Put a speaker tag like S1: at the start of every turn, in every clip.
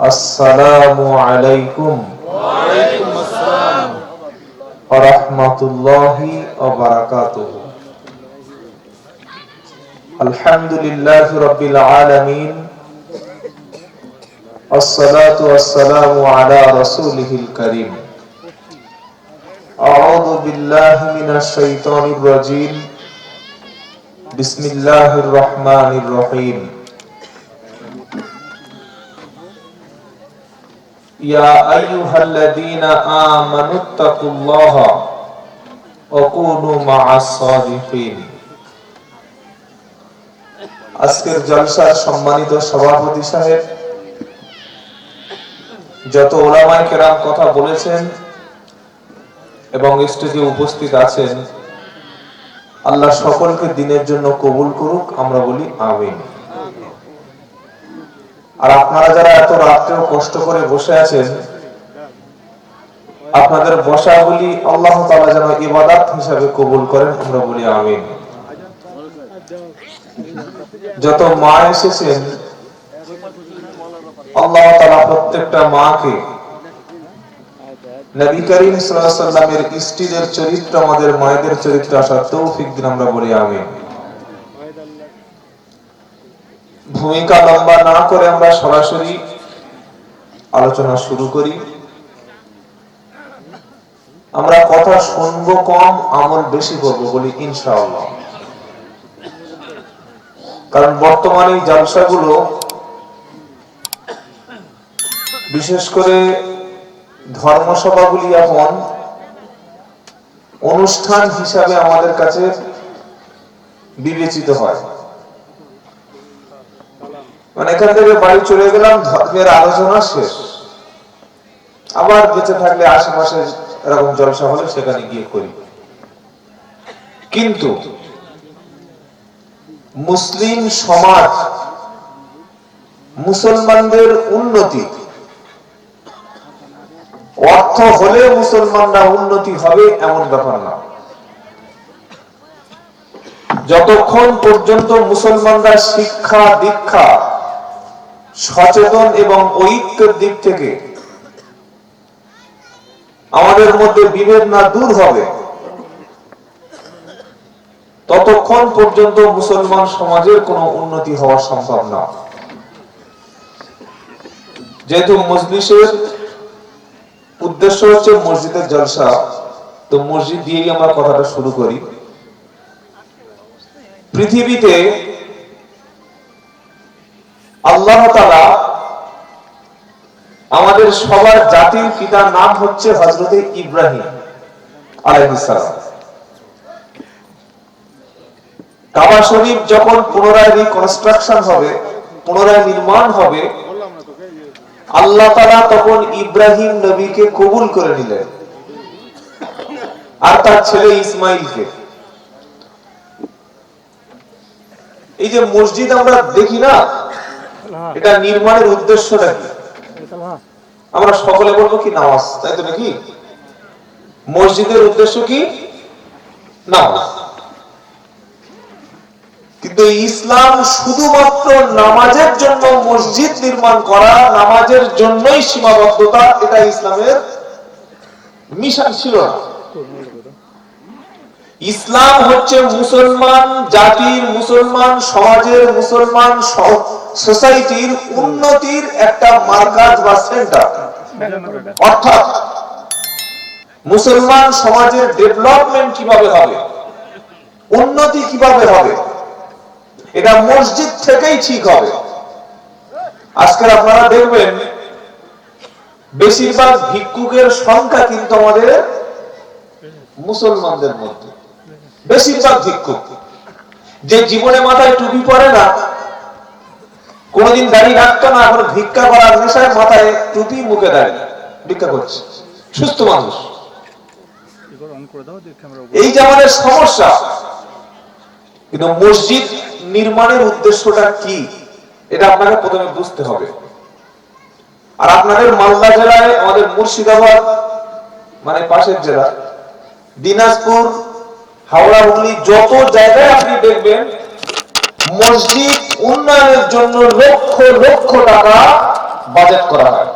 S1: আসসালামু আলাইকুম
S2: ওয়ালাইকুম আসসালাম
S1: ওয়া রাহমাতুল্লাহি ওয়া বারাকাতুহু। আলহামদুলিল্লাহি রাব্বিল আলামিন, আসসালাতু ওয়াসসালামু আলা রাসূলিহিল কারীম। আউযু বিল্লাহি মিনাশ শাইতানির রাজীম। বিসমিল্লাহির রহমানির রহিম। ইয়া আইয়ুহাল্লাযীনা আমানুত্তাকুল্লাহা ওয়া কুনু মা'আস সাদিকিন। আজকের জলসার সম্মানিত সভাপতি সাহেব, যত উলামায়ে কেরাম কথা বলেছেন এবং স্টেজে উপস্থিত আছেন, আল্লাহ সকলকে দিনের জন্য কবুল করুক, আমরা বলি আমিন। আর আপনারা যারা এত রাত্রেও কষ্ট করে বসে আছেন, আপনাদের বসাগুলি আল্লাহ তাআলা যেন ইবাদত হিসাবে কবুল করেন, আমরা বলি আমিন। যত মা এসেছেন, আল্লাহ তাআলা প্রত্যেকটা মাকে নবী করিম সাল্লাল্লাহু আলাইহি ওয়াসাল্লামের স্ত্রীদের চরিত্র আমাদের মায়েদের চরিত্র আসার তৌফিক দিন, আমরা বলি আমিন। ভূমিকা লম্বা না করে আমরা সরাসরি আলোচনা শুরু করি। আমরা কথা শুনবো কম, আমল বেশি করব বলি ইনশাআল্লাহ। কারণ বর্তমানে এই জলসাগুলো বিশেষ করে ধর্মসভাগুলি এখন অনুষ্ঠান হিসাবে আমাদের কাছে বিবেচিত হয়। মানে এখান থেকে বাড়ি চলে গেলাম, ধর্মের আলোচনা শেষ, আবার বেঁচে থাকলে আশেপাশে এরকম জলসা হলে সেখানে গিয়ে করি। কিন্তু মুসলিম সমাজ, মুসলমানদের উন্নতি, অর্থ হলে মুসলমানরা উন্নতি হবে এমন ব্যাপার না। যতক্ষণ পর্যন্ত মুসলমানরা শিক্ষা দীক্ষা, সচেতন এবং ঐক্যের দিক থেকে আমাদের মধ্যে বিভেদ না দূর হবে, ততক্ষণ পর্যন্ত মুসলমান সমাজের কোনো উন্নতি হওয়া সম্ভব না। যেহেতু মজলিসের উদ্দেশ্য হচ্ছে মসজিদের জলসা, তো মসজিদ দিয়েই আমরা কথাটা শুরু করি। পৃথিবীতে আল্লাহ তাআলা আমাদের সবার জাতির পিতার নাম হচ্ছে হযরতে ইব্রাহিম আলাইহিস সালাম। কাবা শরীফ যখন পুনরায় রিকনস্ট্রাকশন হবে, পুনরায় নির্মাণ হবে, আল্লাহ তাআলা তখন ইব্রাহিম নবীকে কবুল করে নিলেন আর তার ছেলে ইসমাইলকে। এই যে মসজিদ আমরা দেখি না, এটা নির্মাণের উদ্দেশ্যটা কি? আমরা সকলে বলবো কি নামাজ, তাই তো নাকি? মসজিদের উদ্দেশ্য কি? নামাজ। কিন্তু ইসলাম শুধুমাত্র নামাজের জন্য মসজিদ নির্মাণ করা, নামাজের জন্যই সীমাবদ্ধতা, এটা ইসলামের মিশন ছিল না। ইসলাম হচ্ছে মুসলমান জাতির, মুসলমান সমাজের, মুসলমান সোসাইটির উন্নতির একটা মার্কাজ বা সেন্টার। অর্থাৎ মুসলমান সমাজের ডেভেলপমেন্ট কিভাবে হবে, উন্নতি কিভাবে হবে, এটা মসজিদ থেকেই ঠিক হবে। আজকে আপনারা দেখবেন বেশিরভাগ ভিক্ষুকের সংখ্যা কিন্তু আমাদের মুসলমানদের মধ্যে। বেশিরভাগ ভিক্ষুক যে জীবনে মাথায় টুপি পরে না, কোনদিন দাড়ি রাখতো না, এখন ভিক্ষা করার নেশায় মাথায় টুপি, মুখে দাঁড়িয়ে ভিক্ষা করছে, সুস্থ মানুষ। এই যে আমাদের সমস্যা। কিন্তু মসজিদ নির্মাণের উদ্দেশ্যটা কি, এটা আপনাকে প্রথমে বুঝতে হবে। আর আপনাদের মালদা জেলায়, আমাদের মুর্শিদাবাদ মানে পাশের জেলা, দিনাজপুর, হাওড়া, হুগলি, যত জায়গায় আপনি দেখবেন মসজিদ উন্নয়নের জন্য লক্ষ লক্ষ টাকা বাজেট করা হয়,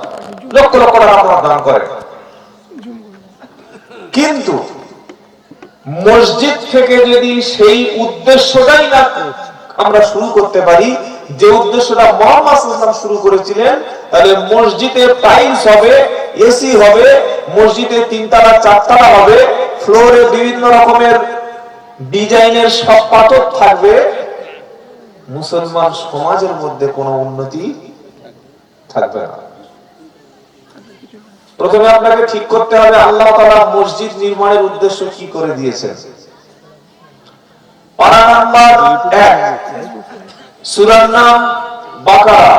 S1: লক্ষ লক্ষ টাকা আপনারা দান করেন, কিন্তু মসজিদ থেকে যদি সেই উদ্দেশ্যটাই না আমরা শুরু করতে পারি যে উদ্দেশ্যটা মুহাম্মদ সাল্লাল্লাহু আলাইহি ওয়াসাল্লাম শুরু করেছিলেন, তাহলে মসজিদে টাইলস হবে, এসি হবে, মসজিদে 3 তলা 4 তলা হবে, ফ্লোরে বিভিন্ন রকমের ডিজাইনের সব পাথর থাকবে, মুসলমান সমাজের মধ্যে কোনো উন্নতি থাকবে না। প্রথমে আপনাকে ঠিক করতে হবে আল্লাহ তাআলা মসজিদ নির্মাণের উদ্দেশ্য কি করে দিয়েছেন। পারা নাম্বার 1, সূরার নাম বাকারা,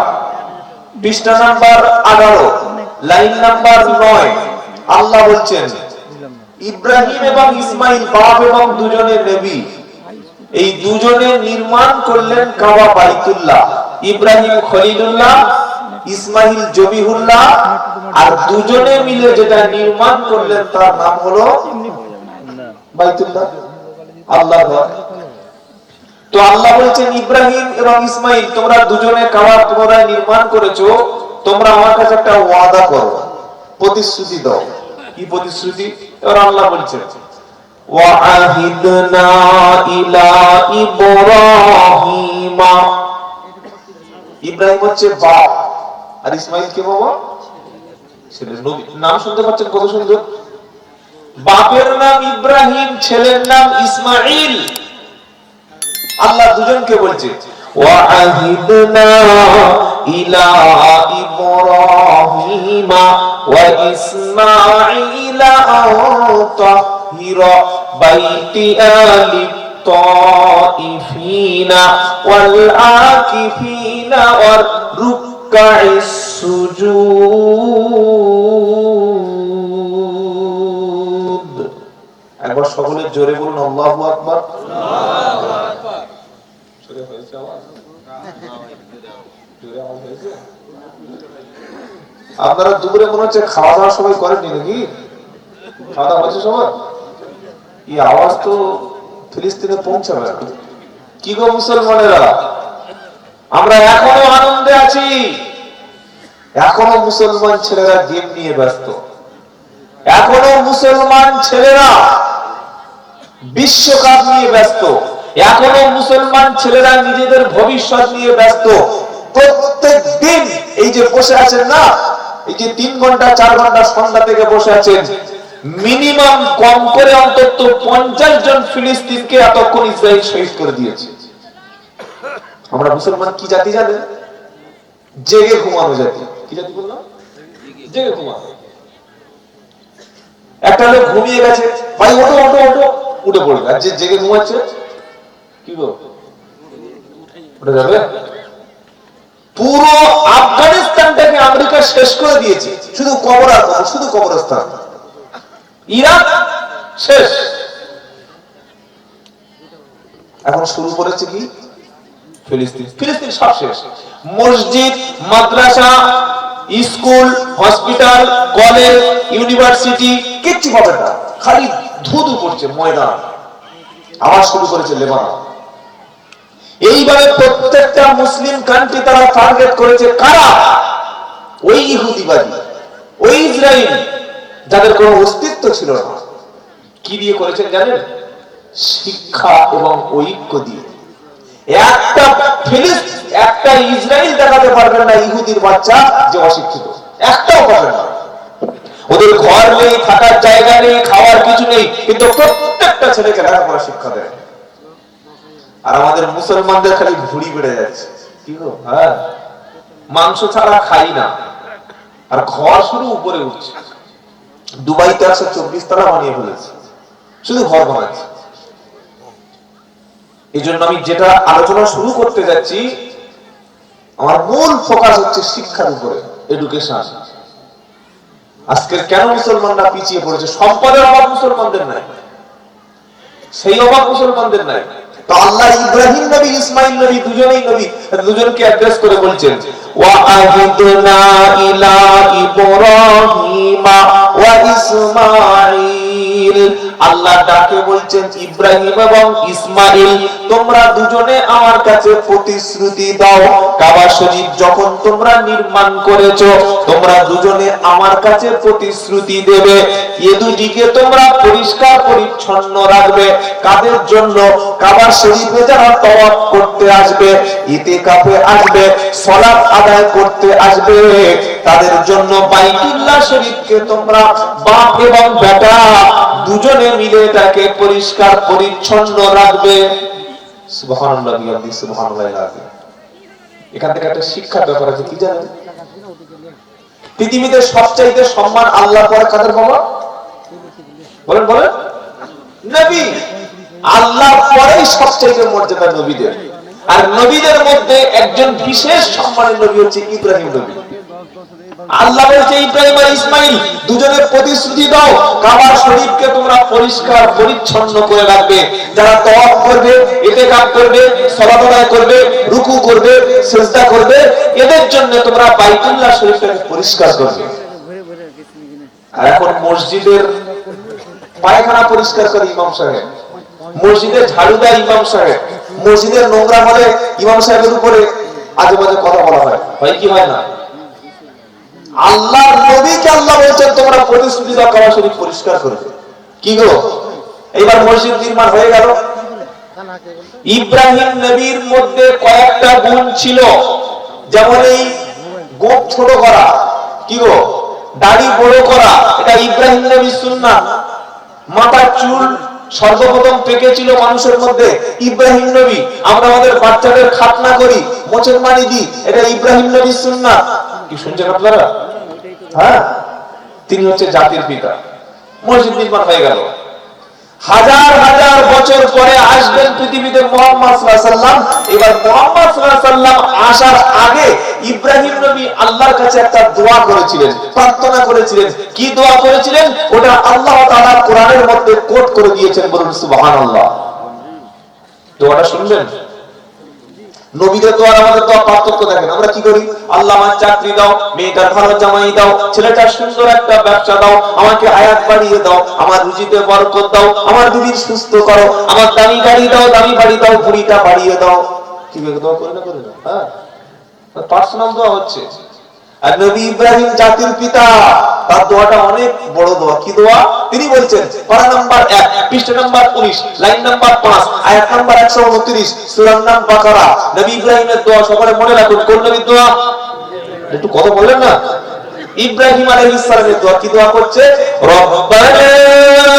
S1: পৃষ্ঠা নাম্বার 18, লাইন নাম্বার 9। আল্লাহ বলছেন ইব্রাহিম এবং ইসমাইল বাপ এবং দুজনে নবী, এই দুজনে নির্মাণ করলেন কাবা বাইতুল্লাহ। ইব্রাহিম খলিলুল্লাহ, ইসমাইল জবিহুল্লাহ, আর দুজনে মিলে যেটা নির্মাণ করলেন তার নাম হলো বাইতুল্লাহ, আল্লাহর ঘর। তো আল্লাহ বলছেন ইব্রাহিম এবং ইসমাইল তোমরা দুজনে কাবা পুনরায় নির্মাণ করেছো, তোমরা আমার কাছে একটা ওয়াদা করো, প্রতিশ্রুতি দাও। কি প্রতিশ্রুতি? এবার আল্লাহ বলছেন ওয়াআহিদনা ইলা ইব্রাহিমা, ইব্রাহিম হচ্ছে বাপ আর ইসমাইল কে বাবা? ছেলে। নবী নাম শুনতে পাচ্ছেন কত সুন্দর। বাপের নাম ইব্রাহিম, ছেলের নাম ইসমাইল। আল্লাহ দুজনকে বলছে ওয়াআহিদনা ইলা ইব্রাহিমা ওয়া ইসমাঈলা আতাহিরা বাইতি আলিত তাইফিনা ওয়াল আকিফিনা ওয়ার রুকআইস সুজুদ। একবার সকলে জোরে বলুন আল্লাহু আকবার। আল্লাহু আকবার। জোরে হয়েছে আওয়াজ? জোরে আওয়াজ হয়েছে? আপনারা দুপুরে মনে হচ্ছে খাওয়া দাওয়া সবাই করেননি নাকি? খাওয়া দাওয়া হয়েছে সবার? এই আওয়াজ তো ফিলিস্তিনে পৌঁছাবে না। কি গো মুসলমানেরা, আমরা এখনো আনন্দে আছি, এখনো মুসলমান ছেলেরা গেম নিয়ে ব্যস্ত, এখনো মুসলমান ছেলেরা বিশ্বকাপ নিয়ে ব্যস্ত, এখনো মুসলমান ছেলেরা নিজেদের ভবিষ্যৎ নিয়ে ব্যস্ত। প্রত্যেক দিন এই যে বসে আছেন না, এই যে 3 ঘন্টা 4 ঘন্টা সন্ধ্যা থেকে বসে আছেন, মিনিমাম কম করে অন্তত 50 জন ফিলিস্তিনকে এতক্ষণ ইসরায়েল শহীদ করে দিয়েছে। আমরা মুসলমান কি জাতি জানেন? জেগে ঘুমানো জাতি। কি জাতি বললাম? জেগে ঘুমানো। একটা লোক ঘুমিয়ে গেছে, ভাই ওঠো ওঠো ওঠো, উঠে পড়বে। আর যে জেগে ঘুমাচ্ছে কি গো, উঠে যাবে? পুরো আফগানিস্তানটাকে আমেরিকা শেষ করে দিয়েছে, শুধু কবর আর কবর, শুধু কবরস্থান। ইরাক শেষ। এখন শুরু করেছে কি? ফিলিস্তিন। ফিলিস্তিন সব শেষ। মসজিদ, মাদ্রাসা, স্কুল, হসপিটাল, কলেজ, ইউনিভার্সিটি কিচ্ছু পাবে না, খালি ধুধু করছে ময়দান। আবার শুরু করেছে লেবানন। এইভাবে প্রত্যেকটা মুসলিম কান্ট্রি তারা টার্গেট করেছে কারা? ওই ইহুদিবাদী, ওই ইসরায়েল, যাদের কোনো অস্তিত্ব ছিল না। কি দিয়ে করেছেন জানেন? শিক্ষা এবং ঐক্য দিয়ে। একটা ইসরায়েল দেখাতে পারবেন না ইহুদির বাচ্চা যে অশিক্ষিত, একটাও পারবেন না। ওদের ঘর নেই, থাকার জায়গা নেই, খাওয়ার কিছু নেই, কিন্তু প্রত্যেকটা ছেলেকে লেখাপড়া শিক্ষা দেয়। আর আমাদের মুসলমানদের খালি ভুঁড়ি বেড়ে যাচ্ছে। কি গো? হ্যাঁ, মাংস ছাড়া খাই না, আর ঘর শুধু উপরে উঠছে। দুবাইতে 124 তলা বানিয়ে ফেলেছে, শুধু ঘর বানাচ্ছে। এই জন্য আমি যেটা আলোচনা শুরু করতে যাচ্ছি, আমার মূল ফোকাস হচ্ছে শিক্ষার উপরে, এডুকেশন। আজকের কেন মুসলমানরা পিছিয়ে পড়েছে? সম্পদের অভাব মুসলমানদের নাই, সেই অভাব মুসলমানদের নাই। তো আল্লাহ ইব্রাহিম নবী, ইসমাইল নবী, দুজনেই নবী, দুজনকে অ্যাড্রেস করে বলছেন ওয়াআহিদনা ইলা ইব্রাহিমা ওয়া ইসমাইল আল্লাহ ডাকে বলছেন ইব্রাহিম এবং ইসমাইল তোমরা দুজনে আমার কাছে প্রতিশ্রুতি দাও কাবা শরীফ যখন তোমরা নির্মাণ করেছো তোমরা দুজনে আমার কাছে প্রতিশ্রুতি দেবে এ দুটিকে তোমরা পরিষ্কার পরিচ্ছন্ন রাখবে কাদের জন্য কাবা শরীফে যারা তওয়াফ করতে আসবে ইতিকাফে আসবে সালাত আদায় করতে আসবে তাদের জন্য বাইতুল্লাহ শরীফকে তোমরা বাপ এবং বেটা দুজনে মিলে এটাকে পরিষ্কার পরিচ্ছন্ন রাখবে সুবহানাল্লাহ বিহামদিহি সুবহানাল্লাহিল আযীম। এখান থেকে একটা শিক্ষার ব্যাপার আছে কি জানেন পৃথিবীতে সবচাইতে সম্মান আল্লাহর পরে কাদের বাবা বলেন বলেন নবী আল্লাহর পরেই সবচাইতে মর্যাদা নবীদের আর নবীদের মধ্যে একজন বিশেষ সম্মানের নবী হচ্ছে ইব্রাহিম নবী আল্লাহ বলছে ইব্রাহিম আর ইসমাইল দুজনের প্রতিশ্রুতি দাও কাবা শরীফকে তোমরা পরিষ্কার পরিচ্ছন্ন করে রাখবে যারা তওয়াফ করবে ইতিকাফ করবে সালাত আদায় করবে রুকু করবে সিজদা করবে এদের জন্য তোমরা বাইতুল্লাহ শরীফটাকে পরিষ্কার করবে আর এখন মসজিদের পায়খানা পরিষ্কার করে ইমাম সাহেব মসজিদে ঝাড়ু দেয় ইমাম সাহেব মসজিদের নোংরা হলে ইমাম সাহেবের উপরে আজে বাজে কথা বলা হয় হয় কি হয় না আল্লাহর নবীকে আল্লাহ বলেছেন তোমরা প্রতিশ্রুতি দাও কাবা শরীফ পরিষ্কার করবে কি গো এবার মসজিদ নির্মাণ হয়ে গেল ইব্রাহিম নবীর মধ্যে কয়েকটা গুণ ছিল যেমন এই গোঁফ ছোট করা কি গো দাড়ি বড় করা এটা ইব্রাহিম নবীর সুন্নাত মাথার চুল সর্বপ্রথম পেকেছিল মানুষের মধ্যে ইব্রাহিম নবী আমরা আমাদের বাচ্চাদের খাতনা করি মোচের মানি দিই এটা ইব্রাহিম নবীর সুন্নাত কি শুনছেন আপনারা হ্যাঁ তিনি হচ্ছে জাতির পিতা মসজিদ নির্মাণ হয়ে গেল হাজার হাজার বছর পরে আসবেন পৃথিবীতে মুহাম্মদ সাল্লাল্লাহু আলাইহি ওয়াসাল্লাম এবার মুহাম্মদ সাল্লাল্লাহু আলাইহি ওয়াসাল্লাম আসার আগে ইব্রাহিম নবী আল্লাহর কাছে একটা দোয়া করেছিলেন প্রার্থনা করেছিলেন কি দোয়া করেছিলেন ওটা আল্লাহ তাআলা কোরআনের মধ্যে কোট করে দিয়েছেন বলুন সুবহানাল্লাহ দোয়াটা শুনবেন নবীদের দোয়া আমাদের দোয়া পার্থক্য দেখেন আমরা কি করি আল্লাহ আমার চাকরি দাও মেয়েটার ভালো জামাই দাও ছেলেটার সুন্দর একটা ব্যবসা দাও আমাকে আয়াত বাড়িয়ে দাও আমার রুজিতে বরকত দাও আমার দিদির সুস্থ করো আমার দামি গাড়ি দাও দামি বাড়ি দাও বুড়িটা বাড়িয়ে দাও কি দোয়া করে না হ্যাঁ পার্সোনাল দোয়া হচ্ছে আর নবী ইব্রাহিম জাতির পিতা তার দোয়াটা অনেক বড় দোয়া কি দোয়া তিনি বলছেন পারা নাম্বার 1 পৃষ্ঠা নাম্বার 19 লাইন নাম্বার 5 আয়াত নাম্বার 129 সূরা নাম বাকারা নবী ইব্রাহিমের দোয়া সবাই মনে রাখুন কোন নবীর দোয়া একটু কথা বললেন না ইব্রাহিম আলাইহিস সালামের দোয়া কি দোয়া করছে রব্বানা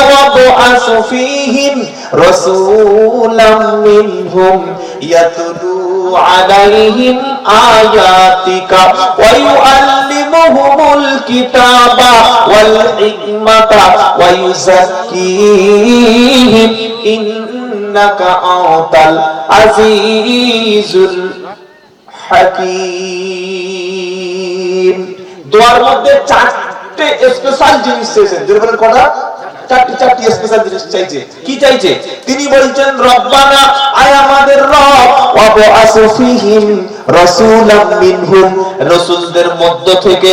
S1: ওয়াবআস ফীহিম রাসূলাম মিনহুম ইয়াতলু আলাইহিম আয়াতিকা ওয়া ইউআল্লিমুহুমুল কিতাবা ওয়াল হিকমাতা ওয়া ইউযাক্কিহিম ইন্নাকা আনতাল আজিজুল হাকীম দোয়ার মধ্যে চারটি স্পেশাল জিনিস চাইছেন যেরকম কথা চারটি স্পেশাল জিনিস চাইছে কি চাইছে তিনি বলছেন রব্বানা আয় আমাদের রব ওয়াবআস ফীহিম রাসূলাম মিনহুম রাসূলদের মধ্য থেকে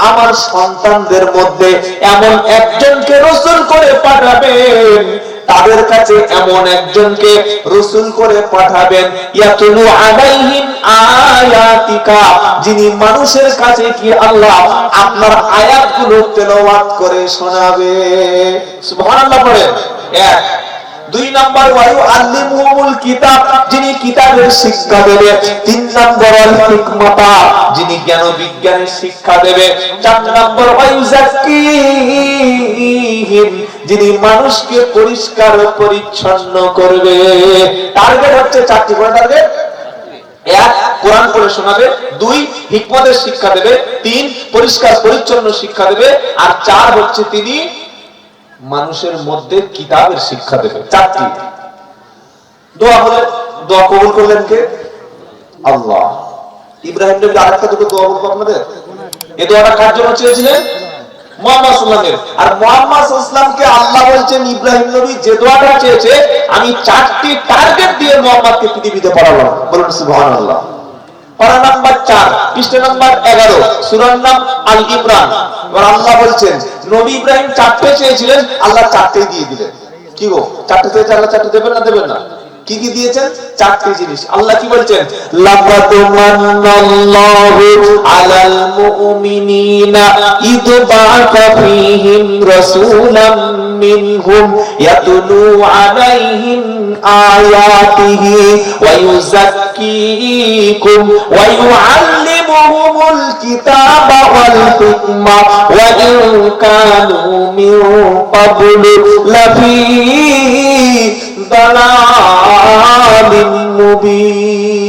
S1: আমার সন্তানদের মধ্যে এমন একজনকে রাসূল করে পাঠাবেন তাদের কাছে এমন একজনকে রাসূল করে পাঠাবেন ইয়াতুলু আলাইহিম আয়াতিকা যিনি মানুষের কাছে কি আল্লাহ আপনার আয়াতগুলো তেলাওয়াত করে শোনাবে সুবহানাল্লাহ পড়েন এক দুই নাম্বার ওয়ায়ু আল্লিমুহুমুল কিতাব যিনি কিতাবের শিক্ষা দেবে তিন নাম্বার আল হিকমাতা যিনি জ্ঞান বিজ্ঞানের শিক্ষা দেবে চার নাম্বার ওয়ায়ু যাক্কিহিম যিনি মানুষকে পরিষ্কার পরিচ্ছন্ন করবে টার্গেট হচ্ছে চারটি কোন টার্গেট এক কোরআন পড়ে শোনাবে দুই হিকমতের শিক্ষা দেবে তিন পরিষ্কার পরিচ্ছন্ন শিক্ষা দেবে আর চার হচ্ছে তিনি মানুষের মধ্যে কিতাবের শিক্ষা দেবে চারটি দোয়া হলে দোয়া কবুল করলেন কে আল্লাহ ইব্রাহিম নবী আরেকটা দুটো দোয়া বলবো আপনাদের এই দোয়াটা কার জন্য চেয়েছিলেন মুহাম্মদ সাল্লাল্লাহু আলাইহি ওয়াসাল্লাম আর মুহাম্মদ সাল্লাল্লাহু আলাইহি ওয়াসাল্লামকে আল্লাহ বলছেন ইব্রাহিম নবী যে দোয়াটা চেয়েছে আমি চারটি টার্গেট দিয়ে মুহাম্মদকে পৃথিবীতে পাঠালাম বলুন সুবহানাল্লাহ পারা নাম্বার 4 পৃষ্ঠা নাম্বার 11 সূরার নাম আল ইমরান আর আল্লাহ বলছেন নবী ইব্রাহিম চারটে চেয়েছিলেন আল্লাহ চারটেই দিয়ে দিলেন কি গো, চারটে থেকে আল্লাহ চারটে দেবেন না দেবেন না? কি কি দিয়েছেন? চারটি জিনিস। আল্লাহ কি বলছেন? লাকাদ মান্নাল্লাহু আলাল মুমিনিনা ইদ বা'আথা ফীহিম রাসূলাম মিনহুম ইয়াতলু আলাইহিম আয়াতিহি ওয়া ইউযাক্কিকুম ওয়া ইউআল্লিমুহুমুল কিতাবা ওয়াল হিকমা ওয়া ইন কানু মিন ক্বাবলু লাফী দালালিন মুবিন।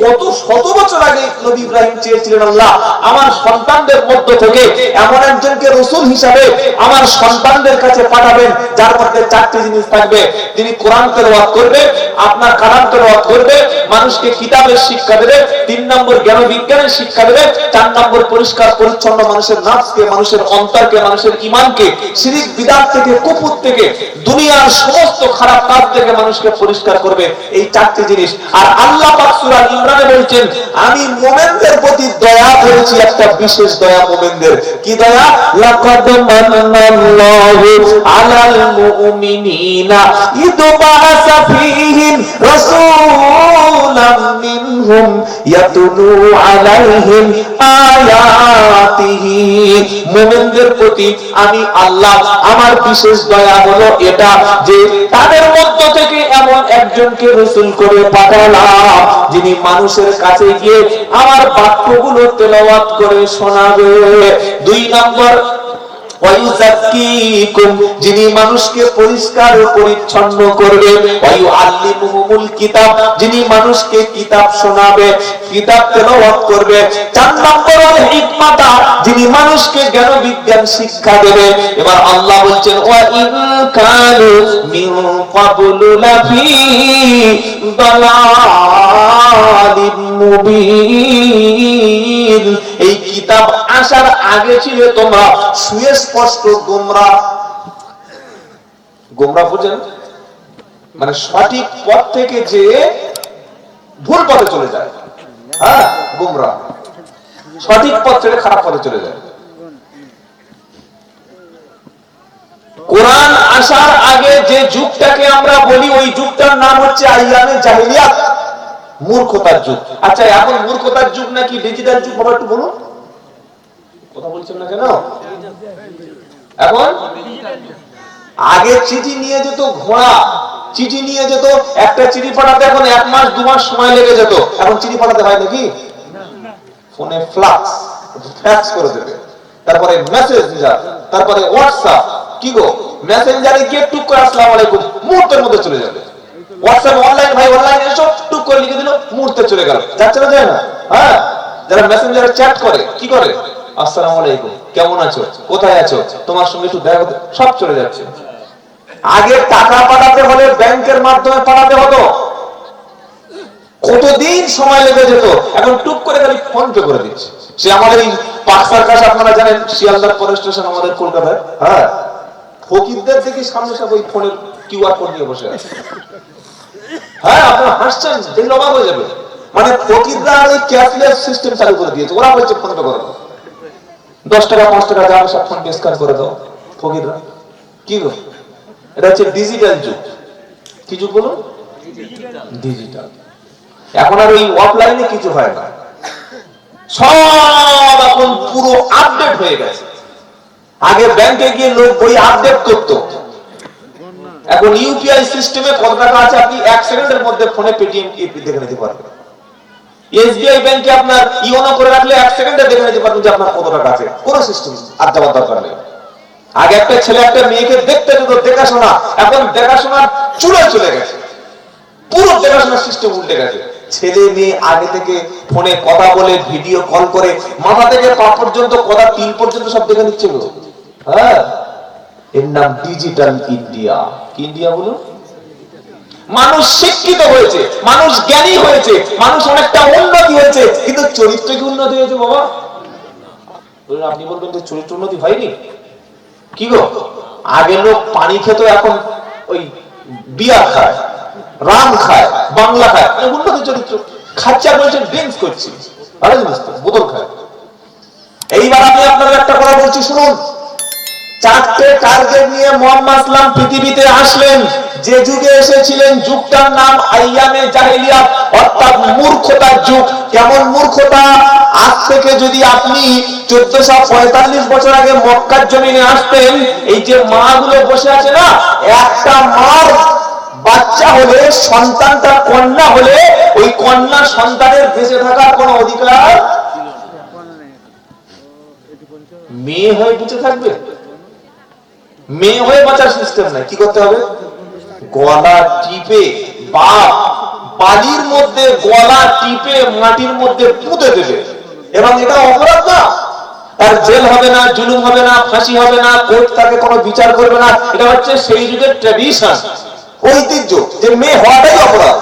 S1: কত শত বছর আগে নবী ইব্রাহিম চেয়েছিলেন, আল্লাহ আমার সন্তানদের মধ্য থেকে এমন একজনকে রাসূল হিসাবে আমার সন্তানদের কাছে পাঠাবেন যার মধ্যে চারটি জিনিস থাকবে। যিনি কোরআন তেলাওয়াত করবে, আপনার কালাম তেলাওয়াত করবে, মানুষকে কিতাবের শিক্ষা দেবে, 3 নম্বর জ্ঞান বিজ্ঞানের শিক্ষা দেবে, 4 নম্বর পরিষ্কার পরিচ্ছন্ন মানুষের নাফসকে, মানুষের অন্তরকে, মানুষের ঈমানকে শিরক বিদআত থেকে, কুফর থেকে, দুনিয়ার সমস্ত খারাপ কাজ থেকে মানুষকে পরিষ্কার করবে। এই চারটি জিনিস। আর আল্লাহ পাক সূরা ইমরানে বলছেন, আমি মুমিনদের প্রতি দয়া করেছি, একটা বিশেষ দয়া মুমিনদের। কি দয়া? লাকাদ মান্নাল্লাহু আলাল মুমিনিনা ইদ বা'আসা ফীহিম রাসূলাম মিনহুম ইয়াতলু আলাইহিম আয়াতিহি। মুমিনদের প্রতি আমি আল্লাহ আমার বিশেষ দয়া হলো এটা যে তাদের মধ্য থেকে এমন একজনকে রাসূল করে পাঠালাম যিনি মানুষের কাছে গিয়ে আমার বাক্যগুলো তেলাওয়াত করে শোনাবে। 2 নম্বর ওয়ায়ুযাক্কিকুম, যিনি মানুষকে পরিষ্কার ও পরিচ্ছন্ন করবে। ওয়ায়ুআল্লিমুহুমুল কিতাব, যিনি মানুষকে কিতাব শোনাবে, কিতাব তেলাওয়াত করবে। 4 নম্বর ওয়াল হিকমাতা, যিনি মানুষকে জ্ঞান বিজ্ঞান শিক্ষা দেবে। এবার আল্লাহ বলছেন, ওয়া ইন কানু মিন ক্বাবলু লাফী দালালিন মুবিন। এই কিতাব আসার আগে ছিল তোমরা সুস্পষ্ট গোমরা। গোমরা বুঝেন? মানে সঠিক পথ থেকে যে ভুল পথে চলে যায়। হ্যাঁ, গোমরা। সঠিক পথ ছেড়ে খারাপ পথে চলে যায়। কোরআন আসার আগে যে যুগটাকে আমরা বলি, ওই যুগটার নাম হচ্ছে আইয়ামে জাহিলিয়াত, মূর্খতার যুগ। আচ্ছা, এখন মূর্খতার যুগ নাকি ডিজিটাল যুগ হবে একটু বলুন? কথা বলছেন না কেন? এখন আগে চিঠি নিয়ে যেত ঘোড়া, চিঠি নিয়ে যেত, একটা চিঠি পাঠাতে এখন 1 মাস 2 মাস সময় লেগে যেত। এখন চিঠি পাঠাতে হয় নাকি? ফোনে ফ্যাক্স করে দেবে, তারপরে মেসেঞ্জার, তারপরে হোয়াটসঅ্যাপ। কি গো, মেসেঞ্জারে গিয়ে টুক করে আসসালামু আলাইকুম, মুহূর্তের মধ্যে চলে যাবে। হোয়াটসঅ্যাপ অনলাইন, ভাই অনলাইন এসো, টুক করে লিখে দিল, মুহূর্তে চলে গেল। যাচ্ছে না যায় না? হ্যাঁ, যারা মেসেঞ্জারে চ্যাট করে কি করে? আসসালামু আলাইকুম, কেমন আছো, কোথায় আছো, তোমার সঙ্গে একটু দেখা করতে, সব চলে যাচ্ছে। আগে টাকা পাঠাতে হলে ব্যাংকের মাধ্যমে পাঠাতে হতো, কতদিন সময় লেগে যেত। এখন টুক করে খালি ফোন পে করে দিচ্ছে। সে আমাদের এই পার্ক সার্কাস, আপনারা জানেন শিয়ালদার পরের স্টেশন আমাদের কলকাতায়। হ্যাঁ, ফকিরদের দেখি সামনে সব ওই ফোনের কিউআর কোড নিয়ে বসে আছে। হ্যাঁ, আপনারা হাসছেন, দেখলে অবাক হয়ে যাবে। মানে ফকিররা ওই ক্যাশলেস সিস্টেম চালু করে দিয়েছে। ওরা বলছে ফোন পে করে দাও, 10 টাকা 5 টাকা যা সব ফোন পে স্ক্যান করে দাও। ফকিররা কি গো, এটা হচ্ছে ডিজিটাল যুগ। কি যুগ বলুন? ডিজিটাল। এখন আর ওই অফলাইনে কিছু হয় না, সব এখন পুরো আপডেট হয়ে গেছে। আগে ব্যাংকে গিয়ে লোক বই আপডেট করত, এখন ইউপিআই সিস্টেমে কত টাকা আছে আপনি 1 সেকেন্ডের মধ্যে ফোনে পেটিএম দেখে নিতে পারবেন। এসবিআই ব্যাংকে আপনার ইওনো করে রাখলে 1 সেকেন্ডে দেখে নিতে পারবেন যে আপনার কত টাকা আছে। কোনো সিস্টেম আর যাওয়ার দরকার নেই। আগে একটা ছেলে একটা মেয়েকে দেখতে যেত, দেখাশোনা, এখন দেখাশোনার চূড়ায় চলে গেছে। পুরো দেখাশোনার সিস্টেম উল্টে গেছে। ছেলে মেয়ে আগে থেকে ফোনে কথা বলে, ভিডিও কল করে, মাথা থেকে পা পর্যন্ত, কথা 3 পর্যন্ত সব দেখে নিচ্ছে। হ্যাঁ, এর নাম ডিজিটাল ইন্ডিয়া। কি ইন্ডিয়া বলুন? মানুষ শিক্ষিত হয়েছে, মানুষ জ্ঞানী হয়েছে, মানুষ অনেকটা উন্নতি হয়েছে, কিন্তু চরিত্র কি উন্নতি হয়েছে বাবা? আপনি বলবেন যে চরিত্র উন্নতি হয়নি। কি গো, আগে লোক পানি খেত, এখন ওই বিয়ার খায়, রাম খায়, বাংলা খায়, উন্নতি চরিত্র। খাচ্ছে আর বলছে ড্রিঙ্কস করছি, ভালো জিনিস তো, বোতল খায়। এইবার আমি আপনাদের একটা কথা বলছি শুনুন। চারটে টার্গেট নিয়ে মুহাম্মদ সাল্লাল্লাহু আলাইহি পৃথিবীতে আসলেন। যে যুগে এসেছিলেন যুগটার নাম আইয়ামে জাহেলিয়াত, অর্থাৎ মূর্খতার যুগ। কেমন মূর্খতা? আজ থেকে যদি আপনি 1445 বছর আগে মক্কার জমিনে আসতেন, এই যে মাগুলো বসে আছে না, একটা মার বাচ্চা হলে, সন্তানটা কন্যা হলে, ওই কন্যা সন্তানের বেঁচে থাকার কোনো অধিকার, মেয়ে হয়ে বেঁচে থাকবে? মেয়ে হয়ে বাঁচার সিস্টেম নাই। কি করতে হবে? গলা টিপে বা বালির মধ্যে গলা টিপে মাটির মধ্যে পুঁতে দেবে। এবং এটা অপরাধ না, তার জেল হবে না, জুলুম হবে না, ফাঁসি হবে না, কোর্ট তাকে কোনো বিচার করবে না। এটা হচ্ছে সেই যুগের ট্র্যাডিশন, ঐতিহ্য, যে মেয়ে হওয়াটাই অপরাধ।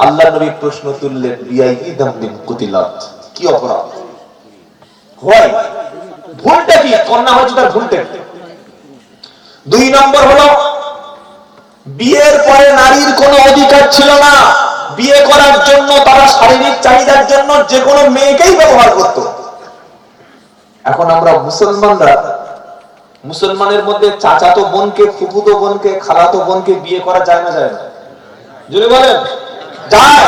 S1: আল্লাহ নবী প্রশ্ন তুললেন, বিআইই দামবিন কুতিলাত, কি অপরাধ হয়? ভুলটা কি? কন্যা হচ্ছে তার ভুলটা কি? 2 নম্বর হলো, বিয়ের পরে নারীর কোনো অধিকার ছিল না। বিয়ে করার জন্য তারা শারীরিক চাহিদার জন্য যে কোনো মেয়েকেই ব্যবহার করত। এখন আমরা মুসলমানরা, মুসলমানের মধ্যে চাচাতো বোনকে, ফুফুতো বোনকে, খালাতো বোনকে বিয়ে করা যায় না? যায় না? যদি বলেন যায়।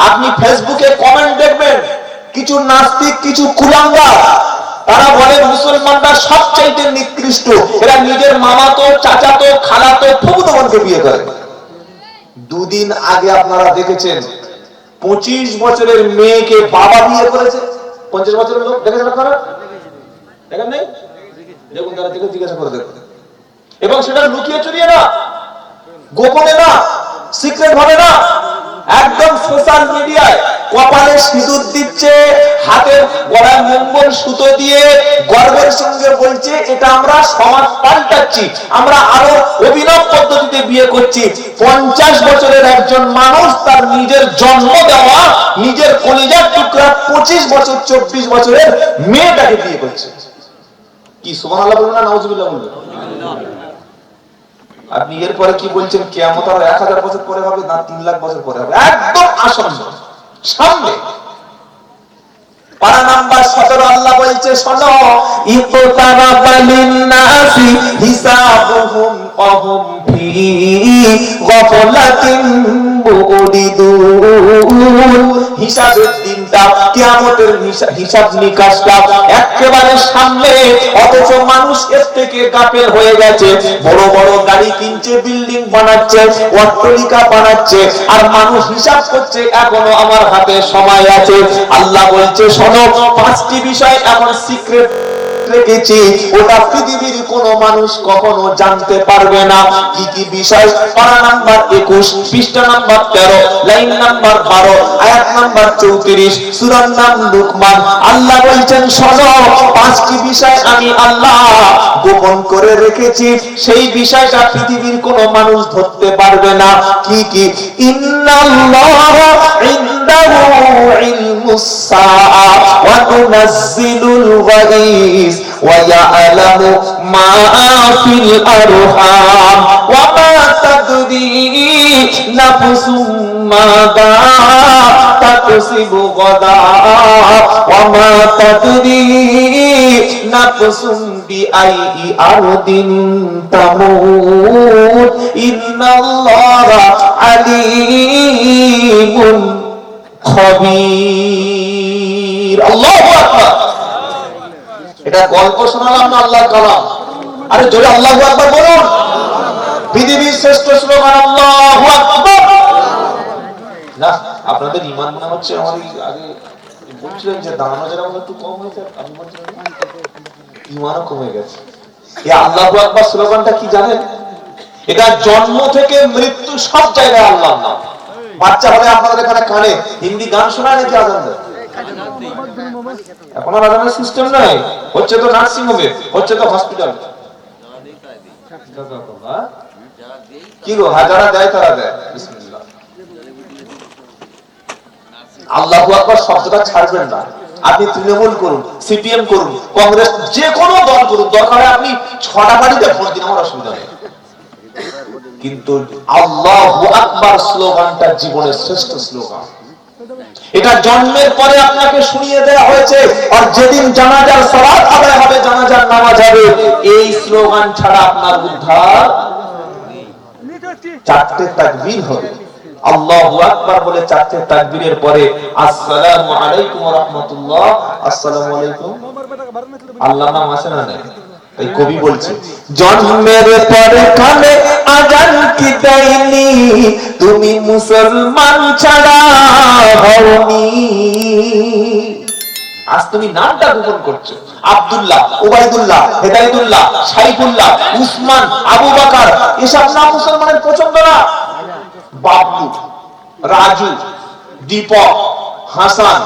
S1: আপনি ফেসবুকে কমেন্ট দেখবেন, কিছু নাস্তিক, কিছু কুলাঙ্গার, তারা বলে মুসলমানরা সবচাইতে নিকৃষ্ট, এরা নিজের মামাতো, চাচাতো, খালাতো, ফুফুতো বোনকে বিয়ে করে। 2 দিন আগে আপনারা দেখেছেন 25 বছরের মেয়েকে বাবা বিয়ে করেছে। 50 বছরের লোক দেখেছেন আপনারা? দেখেন নাই? দেখুন, তারা দেখে জিজ্ঞাসা করে দেখুন। এবং সেটা লুকিয়ে চুরিয়ে না, গোপনে না, সিক্রেট ভাবে না, একদম সোশ্যাল মিডিয়ায় কপালে সিঁদুর দিচ্ছে, হাতের গলায় মঙ্গল সুতো দিয়ে গর্বের সঙ্গে বলছে, এটা আমরা সমাজ পাল্টাচ্ছি, আমরা আরো অভিনব পদ্ধতিতে বিয়ে করছি। 50 বছরের একজন মানুষ তার নিজের জন্ম দেওয়া, নিজের কলিজার টুকরা 25 বছর, 24 বছরের মেয়েটাকে বিয়ে করছে। কি সুবহানাল্লাহ বলবেন না নাউজুবিল্লাহ বলবেন? আপনি এরপরে কি বলছেন? কিয়ামত আর 1000 বছর পরে হবে না 3 লাখ বছর পরে হবে? একদম আসন্ন, সামনে। পারা নাম্বার 17 আল্লাহ বলছে, শোনো, ইকতারাবা লিন-নাসি হিসাবুহুম ওয়া হুম ফি গাফলাতিন মুরিদুন। হিসাবের দিনটা, কিয়ামতের হিসাব নিকাশটা একেবারে সামনে, অথচ মানুষ এর থেকে গাফেল হয়ে গেছে। বড় বড় গাড়ি কিনছে, বিল্ডিং বানাচ্ছে, অট্টালিকা বানাচ্ছে, আর মানুষ হিসাব করছে এখনো আমার হাতে সময় আছে। আল্লাহ বলছে, শোনো, 5টি বিষয় এমন সিক্রেট রেখেছি, ওটা পৃথিবীর কোন মানুষ কখনো জানতে পারবে না। কি কি বিষয়? পারা নাম্বার 21, পৃষ্ঠা নাম্বার 13, লাইন নাম্বার 12, আয়াত নাম্বার 34, সূরার নাম লুকমান। আল্লাহ বলছেন, শোনো, 5টি বিষয় আমি আল্লাহ গোপন করে রেখেছি, সেই বিষয়টা পৃথিবীর কোন মানুষ ধরতে পারবে না। কি কি? ইন্নাল্লাহা ইনদাহু ইলমুস সাআ ওয়া তুনাজ্জিলুল গায়স ওয়া ইয়ালামু মা ফিল আরহাম ওয়া মা তাদরি নাফসুম মাযা তাকসিবু গাদা ওয়া মা তাদরি নাফসুম বিআইয়ি আরদিন তামুত ইন্নাল্লাহা আলীমুন খবীর। আল্লাহু আকবার। এটা গল্প শোনালাম না আল্লাহর কালাম? আরে জোরে আল্লাহু আকবার বলুন। পৃথিবীর শ্রেষ্ঠ স্লোগান আল্লাহু আকবার। না, আপনাদের ঈমান মনে হচ্ছে আমার আগে বলছিলেন যে দাঁড়ানো যারা একটু কম হয়েছে, আমি বলছিলাম ঈমানও কমে গেছে। এই আল্লাহু আকবার স্লোগানটা কি জানেন? এটা জন্ম থেকে মৃত্যু সব জায়গায় আল্লাহর নাম। বাচ্চা হলে আপনাদের এখানে কানে হিন্দি গান শোনায় নাকি আজান দেয়? এখন আর আজানের সিস্টেম নাই, হচ্ছে তো নার্সিং হোমে, হচ্ছে তো হসপিটাল। কি গো, যারা দেয় তারা দেয়। বিসমিল্লাহ। আল্লাহু আকবার শব্দটা ছাড়বেন না। আপনি তৃণমূল করুন, সিপিএম করুন, কংগ্রেস, যে কোনো দল করুন, দরকার হয় আপনি 6টা বাড়িতে ভোট দিন, আমার অসুবিধা নেই। কিন্তু আল্লাহু আকবার স্লোগানটা জীবনের শ্রেষ্ঠ স্লোগান। এটা জন্মের পরে আপনাকে শুনিয়ে দেওয়া হয়েছে। হয়েছে, আর যেদিন জানাজার সালাত আদায় হবে, জানাজার নামাজ হবে, এই স্লোগান ছাড়া আপনার উদ্ধার। চারটে তাকবীর হবে, আল্লাহু আকবার বলে চারটে তাকবীরের পরে আসসালামু আলাইকুম ওয়া রাহমাতুল্লাহ, আসসালামু আলাইকুম আল্লাহ নাম আছে না নেই? এই কবি বলছে, জন্মের পরে কানে আজান কি দেয়নি, তুমি মুসলমান ছাড়া হওনি। আজ তুমি নামটা গোপন করছো, আব্দুল্লাহ, ওবাইদুল্লাহ, হেদায়েতুল্লাহ, সাইফুল্লাহ, উসমান, আবু বকর, এসব নাম মুসলমানের পছন্দ না। বাবলু, রাজু, দীপক, হাসান,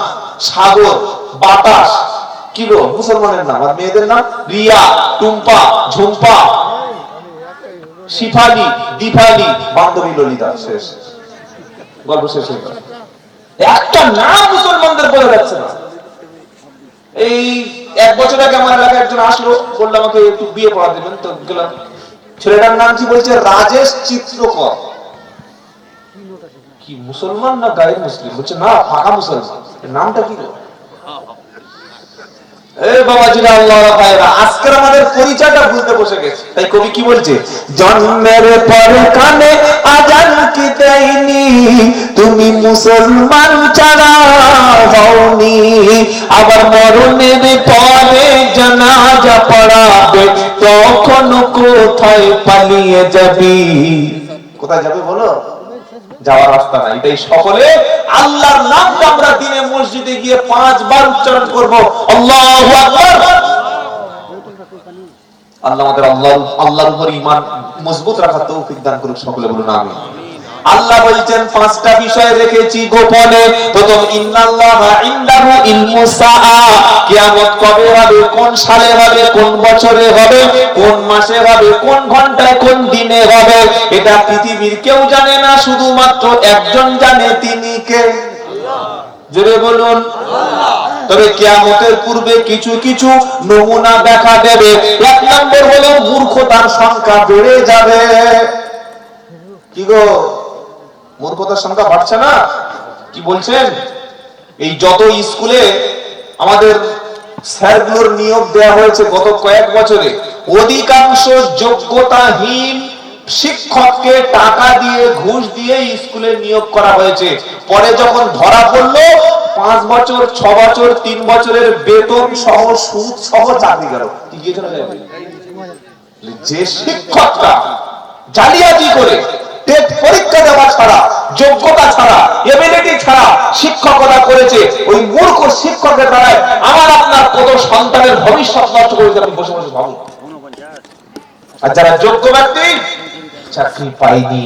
S1: সাগর, বাতাস, কি গো মুসলমানের নাম? আর মেয়েদের নাম রিয়া, টুম্পা, ঝুম্পা, শিফালি, দীপালি, বান্ধবী ললিতা। শেষ, গল্প শেষ হয়ে গেল। একটা নাম মুসলমানদের বলে যাচ্ছে না। এই 1 বছর আগে আমার এলাকায় একজন আসলো, বললো আমাকে একটু বিয়ে পড়া দেবেন, তো গেলাম। ছেলেটার নাম কি বলছে? রাজেশ চিত্রকর। কি মুসলমান না গায়ের মুসলিম? বলছে না, পাকা মুসলমান। নামটা কি? আজকের আমাদের পরিচয়টা বুঝতে বসে গেছে। তাই কবি কি বলছে? জন্মের পরে কানে আজান কি দেয়নি, তুমি মুসলমান ছাড়া হওনি। আবার মরণের পরে জানাজা পড়াবে, তখন কোথায় পালিয়ে যাবি? কোথায় যাবে বলো? যাওয়ার রাস্তা নাই। তাই সকলে আল্লাহর নামটা আমরা দিনে মসজিদে গিয়ে 5 বার উচ্চারণ করব, আল্লাহু আকবার। আল্লাহ আমাদের আল্লাহর উপর ঈমান মজবুত রাখার তৌফিক দান করুক, সকলে বলুন আমিন। আল্লাহ বলছেন 5টা বিষয় রেখেছি গোপনে। প্রথম, ইন্নাল্লাহা ইনদাহু ইলমুস সাআ, কিয়ামত কবে হবে, কোন সালে হবে, কোন বছরে হবে, কোন মাসে হবে, কোন ঘন্টায়, কোন দিনে হবে, এটা পৃথিবীর কেউ জানে না, শুধুমাত্র একজন জানে। তিনি কে? জোরে বলুন আল্লাহ। তবে কিয়ামতের পূর্বে কিছু কিছু নমুনা দেখা দেবে। 1 নম্বর হলো মূর্খতার সংখ্যা বেড়ে যাবে। কি গো, মূর্খতার সংখ্যা বাড়ছে না? কি বলছেন? এই যত স্কুলে আমাদের স্যারগুলোর নিয়োগ দেওয়া হয়েছে গত কয়েক বছরে, অধিকাংশ যোগ্যতাহীন শিক্ষককে টাকা দিয়ে, ঘুষ দিয়ে স্কুলে নিয়োগ করা হয়েছে। পরে যখন ধরা পড়লো, 5 বছর, 6 বছর, 3 বছরের বেতন সহ, সুদ সহ চাকরি গেল। কি গিয়েছিল? যে শিক্ষকটা জালিয়াতি করে, টেট পরীক্ষা দেওয়া ছাড়া, যোগ্যতা ছাড়া, এবিলিটি ছাড়া শিক্ষকতা করেছে, ওই মূর্খ শিক্ষকের দ্বারা আমার আপনার কত সন্তানের ভবিষ্যৎ নষ্ট করেছে, আপনি বসে বসে ভাবুন। আর যারা যোগ্য ব্যক্তি চাকরি পায়নি।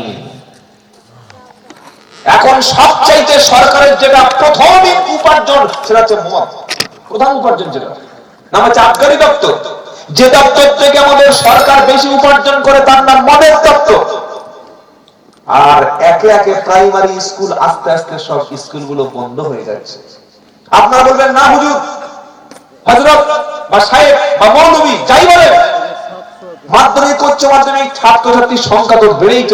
S1: এখন সবচাইতে সরকারের যেটা প্রথম উপার্জন, সেটা হচ্ছে মদ। প্রধান উপার্জন যেটা নাম হচ্ছে আবগারি দপ্তর। যে দপ্তর থেকে আমাদের সরকার বেশি উপার্জন করে, তার নাম মদের দপ্তর। আর একে একে প্রাইমারি স্কুল, আস্তে আস্তে সব স্কুলগুলো বন্ধ হয়ে যাচ্ছে। আপনারা বলবেন না হুজুর, হযরত বা সাহেব বা মৌলভী যাই বলেন, মাধ্যমিক, উচ্চ মাধ্যমিক ছাত্রছাত্রীর সংখ্যা তো বেড়েই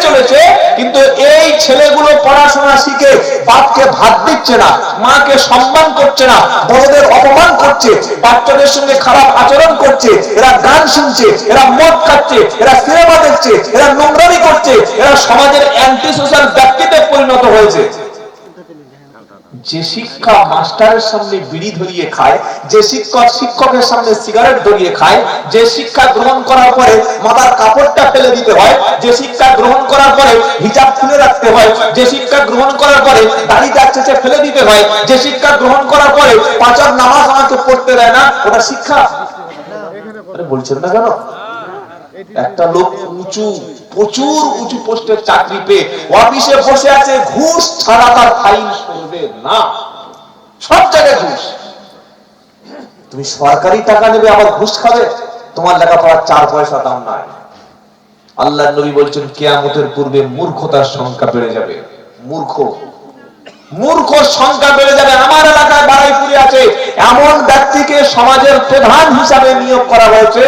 S1: চলেছে, কিন্তু এই ছেলেগুলো পড়াশোনা শিখে বাপকে ভাত দিচ্ছে না, মাকে সম্মান করছে না, বড়দের অপমান করছে, বাচ্চাদের সঙ্গে খারাপ আচরণ করছে, এরা গান শুনছে, এরা মদ খাচ্ছে, এরা সিনেমা দেখছে, এরা নোংরামি করছে, এরা সমাজের অ্যান্টি সোশ্যাল ব্যক্তিতে পরিণত হয়েছে। যে শিক্ষা মাস্টারের সামনে বিড়ি ধরিয়ে খায়, যে শিক্ষক শিক্ষকের সামনে সিগারেট ধরিয়ে খায়, যে শিক্ষা গ্রহণ করার পরে মাথার কাপড়টা ফেলে দিতে হয়, যে শিক্ষা গ্রহণ করার পরে হিজাব খুলে রাখতে হয়, যে শিক্ষা গ্রহণ করার পরে দাড়িটা চেঁচে ফেলে দিতে হয়, যে শিক্ষা গ্রহণ করার পরে 5 ওয়াক্ত নামাজ আমাকে পড়তে দেয় না, ওটা শিক্ষা? আরে বলছেন না কেন? একটা লোক প্রচুর উঁচু পোস্টের চাকরি পেয়ে অফিসে বসে আছে, ঘুষ ছাড়া তার ফাইল করবে না, সব জায়গায় ঘুষ। তুমি সরকারি টাকা নেবে, আবার ঘুষ খাবে, তোমার লেখাপড়ার 4 পয়সা দাম নাই। আল্লাহর নবী বলছেন কিয়ামতের পূর্বে মূর্খতার সংখ্যা বেড়ে যাবে। মূর্খ সংখ্যা বেড়ে যাবে। আমার এলাকায় বারাইপুরে আছে এমন ব্যক্তিকে সমাজের প্রধান হিসাবে নিয়োগ করা হয়েছে,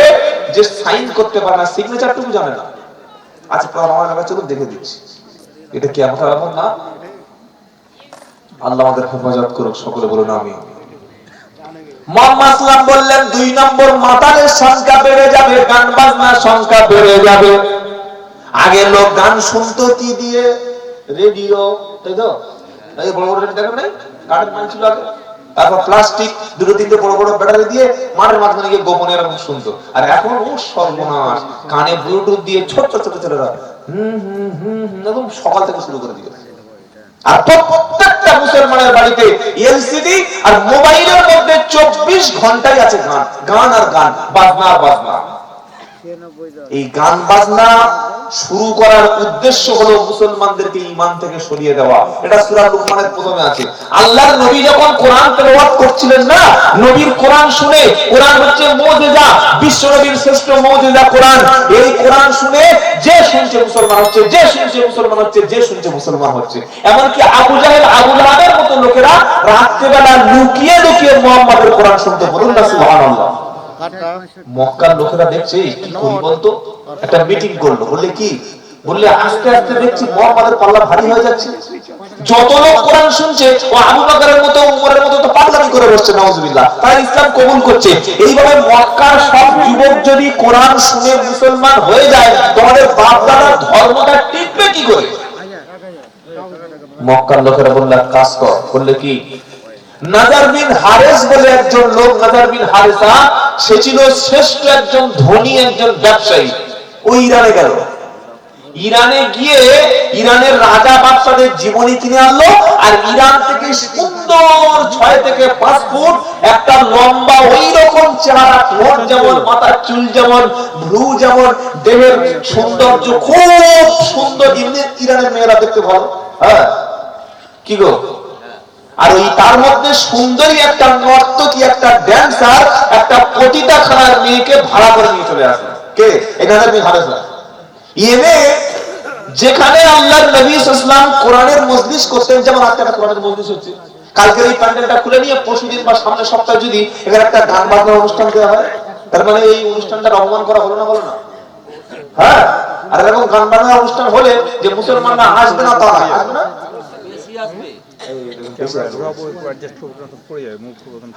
S1: যে সাইন করতে পারে না, সিগনেচারটুকু জানে না। আচ্ছা, আমার এলাকায় চলুন দেখে দিচ্ছি, এটা কিয়ামতের আলামত না? আল্লাহ আমাদের হেফাজত করুক, সকলে বলুন আমিন। মুহাম্মদ সাল্লাল্লাহু আলাইহি বললেন 2 নম্বর মাতালের সংখ্যা বেড়ে যাবে, গান বাজনার সংখ্যা বেড়ে যাবে। আগে লোক গান শুনতো কি দিয়ে? রেডিও, তাই তো? এই বড় বড় রেডিও দেখেন নাই? কাঠের মান ছিল আগে। তারপর প্লাস্টিক দুটো তিনটে বড় বড় ব্যাটারি দিয়ে মাঠের মাঝখানে গিয়ে গোপনে এরকম শুনতো। আর এখন ও সর্বনাশ, কানে ব্লুটুথ দিয়ে ছোট ছোট ছেলেরা একদম সকাল থেকে শুরু করে দিয়েছে। আর প্রত্যেকটা মুসলমানের বাড়িতে এলসিডি আর মোবাইলের মধ্যে 24 ঘন্টাই আছে গান, গান আর গান, বাজনা আর বাজনা। এই গান বাজনা শুরু করার উদ্দেশ্য হলো মুসলমানদেরকে ঈমান থেকে সরিয়ে দেওয়া। এটা সূরা লুকমানের প্রথমে আছে। আল্লাহর নবী যখন কোরআন তেলাওয়াত করছিলেন না, নবীর কোরআন শুনে, কোরআন হচ্ছে মুজিজা, বিশ্ব নবীর শ্রেষ্ঠ মুজিজা কোরআন। এই কোরআন শুনে যে শুনছে মুসলমান হচ্ছে, যে শুনছে মুসলমান হচ্ছে, যে শুনছে মুসলমান হচ্ছে। এমনকি আবু জাহেল, আবু লাহাবের মতো লোকেরা রাত্রিবেলা লুকিয়ে লুকিয়ে মুহাম্মাদের কোরআন শুনতে। বলুন না সুবহানাল্লাহ। মক্কার লোকেরা দেখছে কি করি বলতো, একটা মিটিং করলো, বললে কি, বললে আস্তে আস্তে দেখছি মুহাম্মাদের পাল্লা ভারী হয়ে যাচ্ছে। যত লোক কোরআন শুনছে ও আবু বকরের মতো, উমরের মতো তো পাগলামি করে বসছে, নাউজুবিল্লাহ, তারা ইসলাম কবুল করছে। এইভাবে মক্কার সব যুবক যদি কোরআন শুনে মুসলমান হয়ে যায়, তোমাদের বাপ দাদার ধর্মটা টিকবে কি করে? মক্কার লোকেরা বললে কাজ কর, বললে কি, নাজার বিন হারেস বলে একজন লোক, নাজার বিন হারেসা, সে ছিল শ্রেষ্ঠ একজন ধনী একজন ব্যবসায়ী। ওই ইরানে গেল, ইরানে গিয়ে ইরানের রাজা বাদশাদের জীবনী কিনে আনলো, আর ইরান থেকে সুন্দর 6 থেকে 5 ফুট একটা লম্বা ওই রকম চেহারা, ঠোঁট যেমন, মাথার চুল যেমন, ভ্রু যেমন, দেহের সৌন্দর্য খুব সুন্দর। ইরানের মেয়েরা দেখতে ভালো, হ্যাঁ কি গো, আর ওই তার মধ্যে সুন্দরী একটা নর্তকী, একটা ড্যান্সার, একটা পতিতা খানার মেয়েকে ভাড়া করে নিয়ে চলে আসে। কে? এখানে মেয়ে হারেসা। এনে যেখানে আল্লাহর নবী সাল্লাল্লাহু আলাইহি ওয়াসাল্লাম কোরআনের মজলিস করতেন, যেমন আজকে একটা কোরআনের মজলিস হচ্ছে, কালকে এই প্যান্ডেলটা খুলে নিয়ে পরশুদিন বা সামনের সপ্তাহে যদি এখানে একটা গান বাজনার অনুষ্ঠান দেওয়া হয়, তার মানে এই অনুষ্ঠানটার অপমান করা হলো না, হলো না? হ্যাঁ, আর এরকম গান বাজনার অনুষ্ঠান হলে যে মুসলমানরা আসবে না তা নয়, আসবে না,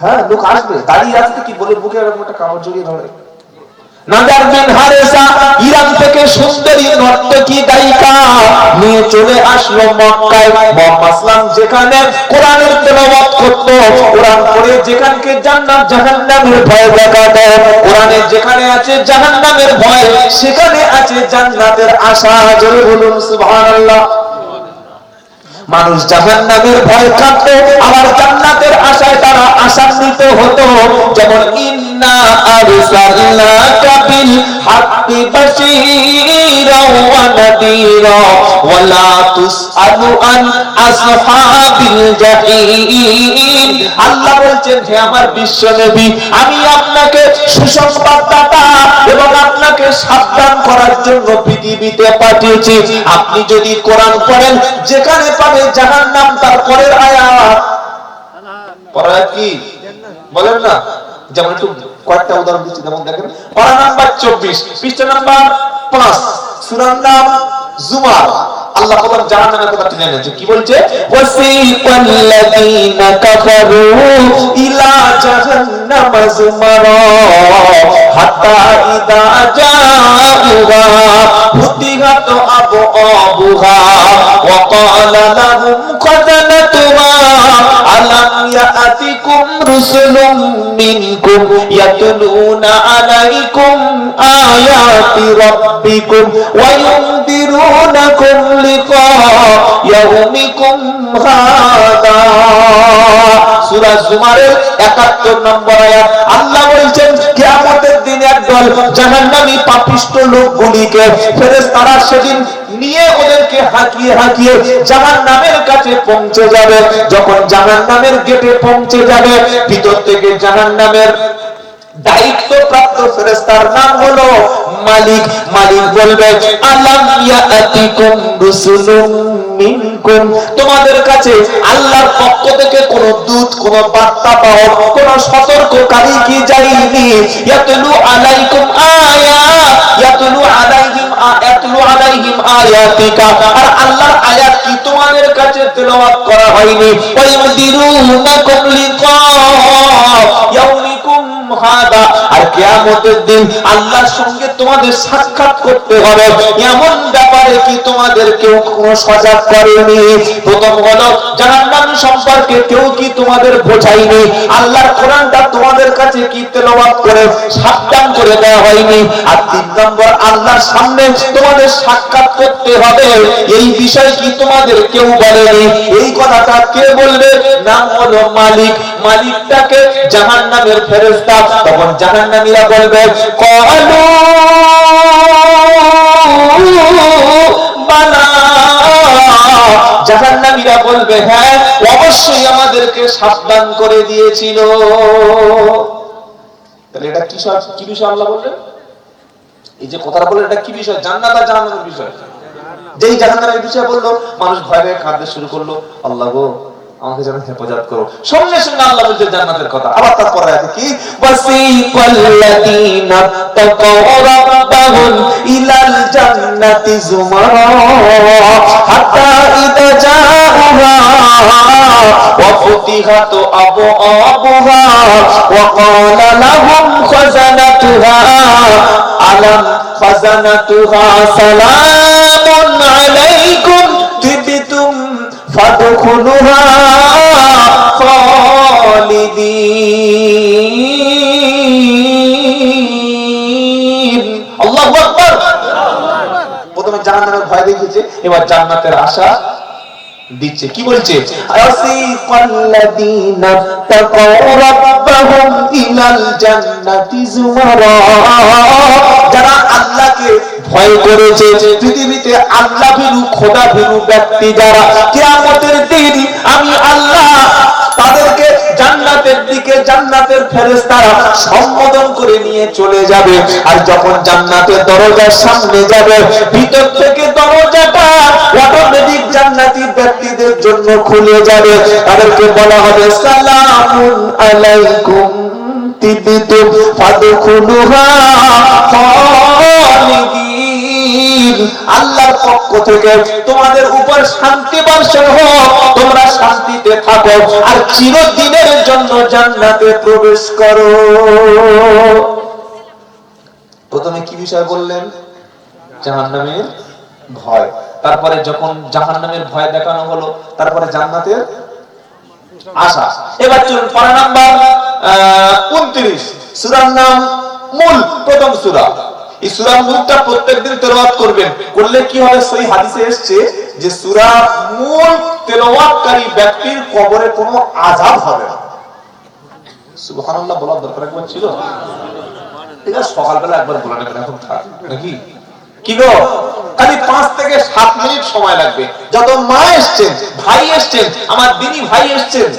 S1: হ্যাঁ লোক আসবে, দাঁড়িয়ে আসবে কি বলে বুকে এরকম একটা কাপড় জড়িয়ে ধরে। নাজার বিন হারেসা ইরান থেকে সুন্দরী নর্তকী গায়িকা নিয়ে চলে আসলো মক্কায়। মুহাম্মদ সাল্লাল্লাহু আলাইহি যেখানে কোরআনের তেলাওয়াত করত, কোরআন পড়ে যেখানকে জান্নাত জাহান্নামের ভয় দেখাতো, কোরআনে যেখানে আছে জাহান্নামের ভয়, সেখানে আছে জান্নাতের আশা। জোরে বলুন সুবহানাল্লাহ। মানুষ জাহান্নামের ভয় কাঁপতো, আবার জান্নাতের আশায় তারা আশান্বিত হতো। যেমন ইন্না আরসালনাকা বিল হাক্কি বাশীরা ওয়া নাযীরা ওয়া লা তুসআলু আন আসহাবিল জাহিম। আল্লাহ বলছেন, হে আমার বিশ্ব নবী, আমি আপনাকে সুসংবাদদাতা এবং আপনাকে সাবধান করার জন্য পৃথিবীতে পাঠিয়েছি। আপনি যদি কোরআন পড়েন, যেখানে পাবেন জাহান্নাম, তার পরের আয়াত, পরের আয়াত কি বলেন না, যেমন একটু কয়েকটা উদাহরণ দিচ্ছি। যেমন দেখেন, পারা নাম্বার 24, পৃষ্ঠা নাম্বার 5, সূরার নাম জুমার। আল্লাহ বলেন জাহান্নামের কথা টেনে এনেছে, কি বলছে? ওয়াসিকাল্লাযীনা কাফারু ইলা জাহান্নাম যুমারা হাত্তা ইযা জাউহা ফুতিহাত আবওয়াবুহা ওয়া ক্বালা লাহুম খাযানাতুহা আলাম ইয়াতিকুম রুসুলুম মিনকুম ইয়াতলুনা আলাইকুম আয়াতি রাব্বিকুম ওয়া ইউনদিরুনাকুম লিকা ইয়াউমিকুম হাদা। সূরা জুমারের 71 নম্বর আয়াত। আল্লাহ বলেন, কিয়ামতের দিন একদল জাহান্নামী পাপিষ্ঠ লোকগুলিকে ফেরেশতারা সেদিন নিয়ে ওদেরকে হাঁকিয়ে হাঁকিয়ে জাহান্নামের কাছে পৌঁছে যাবে। যখন জাহান্নামের গেটে পৌঁছে যাবে, ভিতর থেকে জাহান্নামের দায়িত্বপ্রাপ্ত ফেরেশতার নাম হলো মালিক। মালিক বলবে, আলাম ইয়াতিকুম রুসুলুম মিনকুম, তোমাদের কাছে আল্লাহর পক্ষ থেকে কোন দূত, কোন বার্তা পাও, কোন সতর্ককারী কি যায়নি? ইয়াতলু আলাইকুম আয়াত, ইয়াতলু আলাইহিম আতলু আলাইহিম আয়াতিকা, আর আল্লাহর আয়াত কি তোমাদের কাছে তেলাওয়াত করা হয়নি? ওয়া ইউদিরুনাকুম লিকা ইয়াউমিকুম হাদা, আর কিয়ামতের দিন আল্লাহর সঙ্গে তোমাদের সাক্ষাৎ করতে হবে, এমন ব্যাপারে কি তোমাদের কেউ কোনো সজাগ করেনি? প্রথম হলো জাহান্নাম সম্পর্কে কেউ কি তোমাদের বোঝায়নি? আল্লাহর কোরআনটা তোমাদের কাছে কি তেলাওয়াত করে সাবধান করে দেওয়া হয়নি? আর 3 নম্বর, আল্লাহর সামনে তোমাদের সাক্ষাৎ করতে হবে, এই বিষয় কি তোমাদের কেউ বলেনি? এই কথাটা কে বলবে? নাম হলো মালিক। মালিকটাকে জাহান্নামের ফেরেশতা। তখন জাহান্নামীরা বলবে ক্বালু বালা, জাহান্নামীরা বলবে হ্যাঁ অবশ্যই আমাদেরকে সাবধান করে দিয়েছিল। তাহলে এটা কি বিষয় আল্লাহ বললেন? এই যে কথাটা বললেন এটা কি বিষয়? জান্নাত আর জাহান্নামের বিষয়। যেই জাহান্নামের বিষয় বললো, মানুষ ভয় পেয়ে কাঁদতে শুরু করলো, আল্লাহ গো আমাকে যেন হেফাজত করো। সঙ্গে সঙ্গে আল্লাহ বলছে জান্নাতের কথা। আবার তারপরে আছে কি, ওয়াসিকাল্লাযীনা তাকাউ রাব্বাহুম ইলাল জান্নাতি যুমারা হাত্তা ইযা জাউহা ওয়া ফুতিহাত আবওয়াবুহা ওয়া ক্বালা লাহুম খাযানাতুহা আলাম খাযানাতুহা সালামুন আলাইকুম তিবতুম ফাদখুলুহা খালিদিন। আল্লাহু আকবার। প্রথমে জাহান্নামের ভয় দেখিয়েছে, এবার জান্নাতের আশা দিচ্ছে। কি বলছে? ওয়াসিকাল্লাযীনা তাকাউ রাব্বাহুম ইলাল জান্নাতি যুমারা, যারা আল্লাহকে ভয় করেছে, পৃথিবীতে আল্লাহ ভীরু খোদা ভীরু ব্যক্তি যারা, কিয়ামতের দিন আমি আল্লাহ তাদেরকে জান্নাতের দিকে জান্নাতের ফেরেশতারা সম্বোধন করে নিয়ে চলে যাবে। আর যখন জান্নাতের দরজার সামনে যাবে, ভিতর থেকে দরজাটা অটোমেটিক জান্নাতি ব্যক্তিদের জন্য খুলে যাবে। তাদেরকে বলা হবে সালামুন আলাইকুম তিবতুম ফাদখুলুহা খালিদিন। আল্লাহর পক্ষ থেকে তোমাদের উপর শান্তি বর্ষণ হোক, তোমরা শান্তিতে থাকো আর চিরদিনের জন্য জান্নাতে প্রবেশ করো। প্রথমে কি বিষয় বললেন? জাহান্নামের ভয়। তারপরে যখন জাহান্নামের ভয় দেখানো হলো, তারপরে জান্নাতের আশা। এবার চলুন পারা নাম্বার 29, সূরার নাম মূল, প্রথম সূরা। এই সূরা মূলটা প্রত্যেকদিন তেলাওয়াত করবেন, করলে কি হবে? সহি হাদিসে এসেছে যে সূরা মূল তেলাওয়াতকারী ব্যক্তির কবরে কোনো আযাব হবে না। সুবহানাল্লাহ বলার দরকার একবার ছিল। ঠিক আছে, সকালবেলা একবার বলে নেবেন, এখন থাক নাকি কি গো? খালি 5 থেকে 7 মিনিট সময় লাগবে। যত মা এসেছেন, ভাই এসেছেন, আমার দিনী ভাই এসেছেন,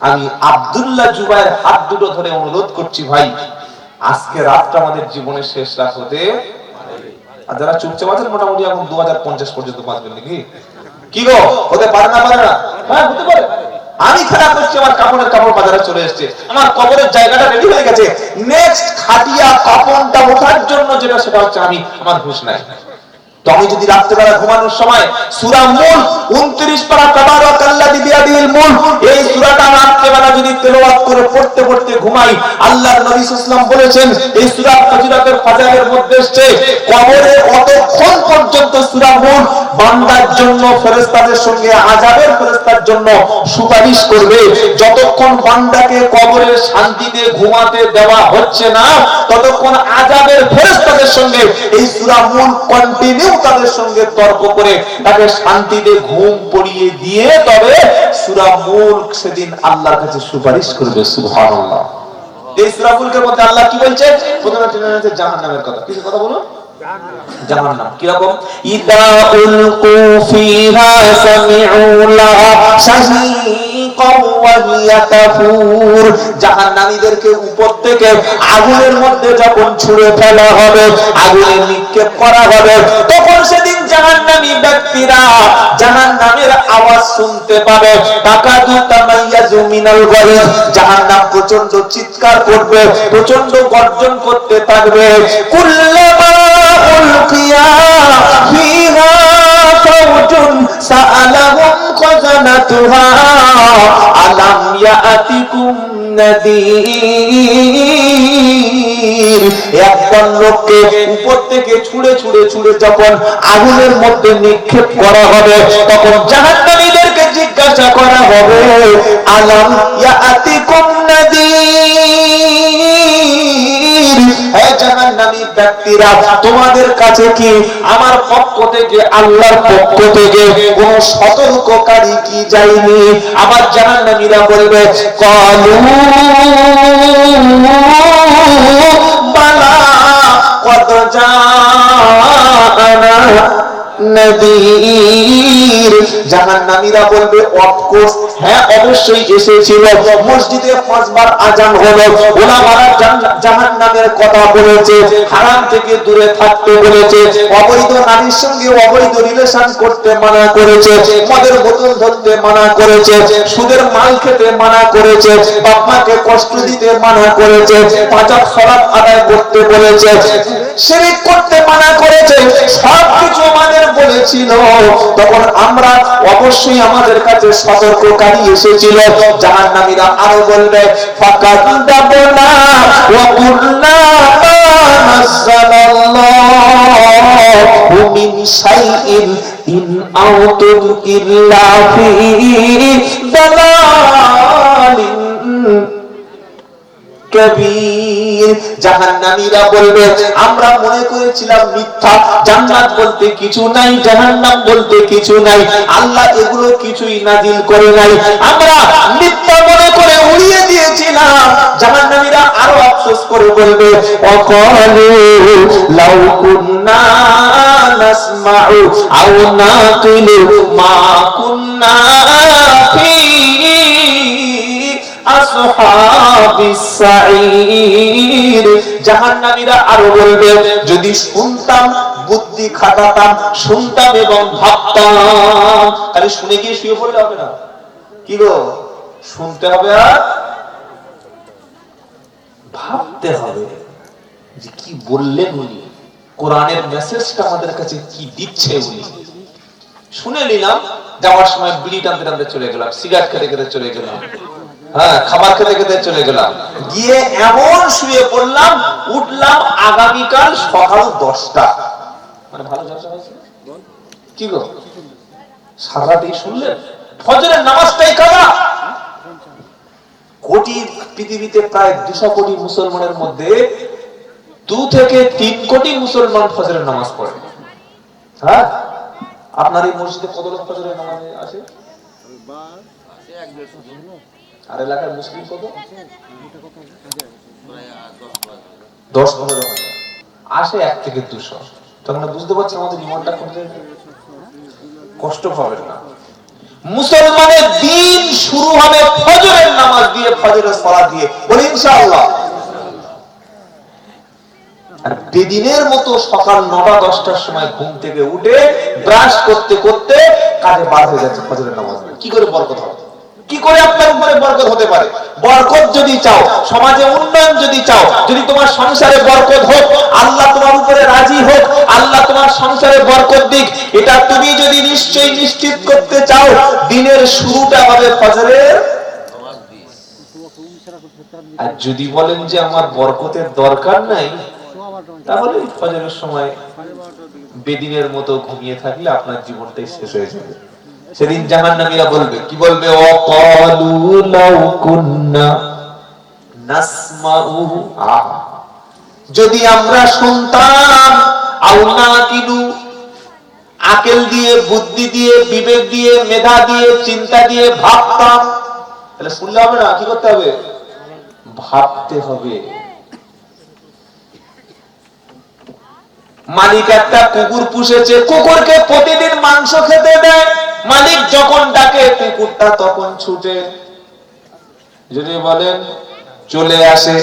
S1: আমি আব্দুল্লাহ জুবায়ের হাত দুটো ধরে অনুরোধ করছি, ভাই আজকে রাতটা আমাদের জীবনের শেষ রাত হতে, আর যারা চুপচাপ আছেন মোটামুটি এখন 2050 পর্যন্ত বাঁচবেন নাকি কি গো? হতে পারে না? পারে না? হ্যাঁ হতে পারে। আমি খেলা করছি, আমার কাপড় বাজারে চলে এসেছে, আমার কবরের জায়গাটা রেডি হয়ে গেছে, নেক্সট খাটিয়া কাপড়টা ওঠার জন্য যেটা, সেটা হচ্ছে আমি, আমার হুঁশ নাই। তো আমি যদি রাত্রেবেলা ঘুমানোর সময় সূরা মূল 29 পারা তাবারাকাল্লাযী বিয়াদিহিল মুলক, এই সূরাটা রাত্রেবেলা যদি তেলাওয়াত করে পড়তে পড়তে ঘুমাই, আল্লাহর নবী সাল্লাল্লাহু আলাইহি ওয়াসাল্লাম বলেছেন, এই সূরা ফজিলতের ফাজাইলের মধ্যে এসেছে, কবরে অতক্ষণ পর্যন্ত সূরা মূল বান্দার জন্য ফেরেশতাদের সঙ্গে আযাবের ফেরেশতার জন্য সুপারিশ করবে। যতক্ষণ বান্দাকে কবরে শান্তিতে ঘুমাতে দেওয়া হচ্ছে না, ততক্ষণ আযাবের ফেরেশতাদের সঙ্গে এই সূরা মূল কন্টিনিউ তাদের সঙ্গে তর্ক করে তাকে শান্তিতে ঘুম পড়িয়ে দিয়ে তবে সূরা মুলক সেদিন আল্লাহর কাছে সুপারিশ করবে। সুবহানাল্লাহ। এই সূরা মুলকের মধ্যে আল্লাহ কি বলছে? প্রথমে জাহান্নামের কথা। কিছু কথা বলুন। জাহান্নাম কি রকম? ইদা উলকু ফিহা সামিউ লাহা শাহিকাও ওয়া হিয়া তাফুর। জাহান্নামীদেরকে উপর থেকে আগুনের মধ্যে যখন ছুঁড়ে ফেলা হবে, আগুনে নিক্ষেপ করা হবে, তখন সেদিন জাহান্নামী ব্যক্তিরা জাহান্নামের আওয়াজ শুনতে পাবে। তাকাদু তামাইয়াজু মিনাল গায়জ, জাহান্নাম প্রচন্ড চিৎকার করবে, প্রচন্ড গর্জন করতে থাকবে। কুল্লামা উলকিয়া ফিহা ফাওজুন সাআলাহুম খাযানাতুহা আলাম ইয়াতিকুম নাদির। একদল লোককে উপর থেকে ছুঁড়ে ছুঁড়ে ছুঁড়ে যখন আগুনের মধ্যে নিক্ষেপ করা হবে, তখন জাহান্নামীদেরকে জিজ্ঞাসা করা হবে, আলাম ইয়াতিকুম নাদির, হে জাহান্নামী ব্যক্তিরা, তোমাদের কাছে কি আমার পক্ষ থেকে, আল্লাহর পক্ষ থেকে কোন সতর্ককারী কি যায়নি? আবার জাহান্নামীরা বলবে, ক্বালু বালা ক্বাদ জাআনা নাদির। জাহান্নামীরা বলবে, অফকোর্স, হ্যাঁ অবশ্যই এসেছিল। মসজিদে 5 বার আজান হলো, ওলামারা জাহান্নামের কথা বলেছে, হারাম থেকে দূরে থাকতে বলেছে, অবৈধ নারীর সঙ্গে অবৈধ রিলেশন করতে মানা করেছে, মদের বোতল ধরতে মানা করেছে, সুদের মাল খেতে মানা করেছে, বাপ মাকে কষ্ট দিতে মানা করেছে, 5 ওয়াক্ত সালাত আদায় করতে বলেছে, শিরক করতে মানা করেছে, সবকিছু আমাদের বলেছিল। তখন আমরা অবশ্যই আমাদের কাছে সতর্ককারী এসেছিল। জাহান্নামীরা আরো বলবে, ফাকাদাবনা ওয়া কুলনা মা নাযালাল্লাহু মিন শাইইন ইন আউতুম ইল্লা ফি দালালিন কবীর। জাহান্নামীরা বলবে, আমরা মনে করেছিলাম মিথ্যা, জান্নাত বলতে কিছু নাই, জাহান্নাম বলতে কিছু নাই, আল্লাহ এগুলো কিছুই নাযিল করে নাই, আমরা মিথ্যা মনে করে উড়িয়ে দিয়েছিলাম। জাহান্নামীরা আরো আফসোস করে বলবে, ওয়াকালু লাউ কুন্না নাসমাউ আও নাকিলু মা কুন্না ফি আসহাবিস সাঈর। জাহান্নামীরা আরো বলবে, যদি শুনতাম, বুদ্ধি খাটাতাম, শুনতাম এবং ভাবতাম। তাহলে শুনে গিয়ে শুয়ে পড়লে হবে না, কি গো? শুনতে হবে আর ভাবতে হবে যে কি বললেন উনি, কোরআনের মেসেজটা আমাদের কাছে কি দিচ্ছে উনি। শুনে নিলাম, যাওয়ার সময় বিড়ি টানতে টানতে চলে গেলাম, সিগারেট খেতে খেতে চলে গেলাম, হ্যাঁ খাবার খেতে খেতে চলে গেলাম, গিয়ে এমন শুয়ে পড়লাম, উঠলাম আগামীকাল সকাল 10টা। মানে ভালো চর্চা হয়েছে কি গো? সারারাত এই শুনলেন, ফজরের নামাজটাই কাজা। কোটি পৃথিবীতে প্রায় 200 কোটি মুসলমানের মধ্যে 2 থেকে 3 কোটি মুসলমান ফজরের নামাজ পড়ে। হ্যাঁ, আপনার এই মসজিদে কত লোক ফজরের নামাজে আসে? আর এলাকার মুসলিম কত? 10-15 আসে, 1 থেকে 200। তখন বুঝতে পারছি আমাদের ইমানটা করতে কষ্ট পাবেন না। মুসলমানের দিন শুরু হবে ফজরের নামাজ দিয়ে, ফজরের সালাত দিয়ে, বলি ইনশাআল্লাহ। আর বেদিনের মতো সকাল 9টা-10টার সময় ঘুম থেকে উঠে ব্রাশ করতে করতে কাজে বার হয়ে যাচ্ছে ফজরের নামাজ। কি করে বরকত হবে? কি করে আপনার উপরে বরকত হতে পারে? বরকত যদি চাও, সমাজে উন্নয়ন যদি চাও, যদি তোমার সংসারে বরকত হোক, আল্লাহ তোমার উপরে রাজি হোক, আল্লাহ তোমার সংসারে বরকত দিক, এটা তুমি যদি নিশ্চয়ই নিশ্চিত করতে চাও, দিনের শুরুটা হবে ফজরের। আর যদি বলেন যে আমার বরকতের দরকার নাই, তাহলে ফজরের সময় বেদিনের মতো ঘুমিয়ে থাকলে আপনার জীবনটাই শেষ হয়ে যাবে। সেদিন জাহান্নামীরা বলবে, কি বলবে? ওয়াকালু লাউ কুন্না নাসমাউ, যদি আমরা শুনতাম, আও নাকিলু, আকল দিয়ে, বুদ্ধি দিয়ে, বিবেক দিয়ে, মেধা দিয়ে, চিন্তা দিয়ে ভাবতাম। তাহলে শুনলে হবে না, কি করতে হবে? ভাবতে হবে। মালিক একটা কুকুর পুষেছে, কুকুরকে প্রতিদিন মাংস খেতে দেয়, মালিক যখন ডাকে কুকুরটা তখন ছুটে, যদি বলেন চলে আসে,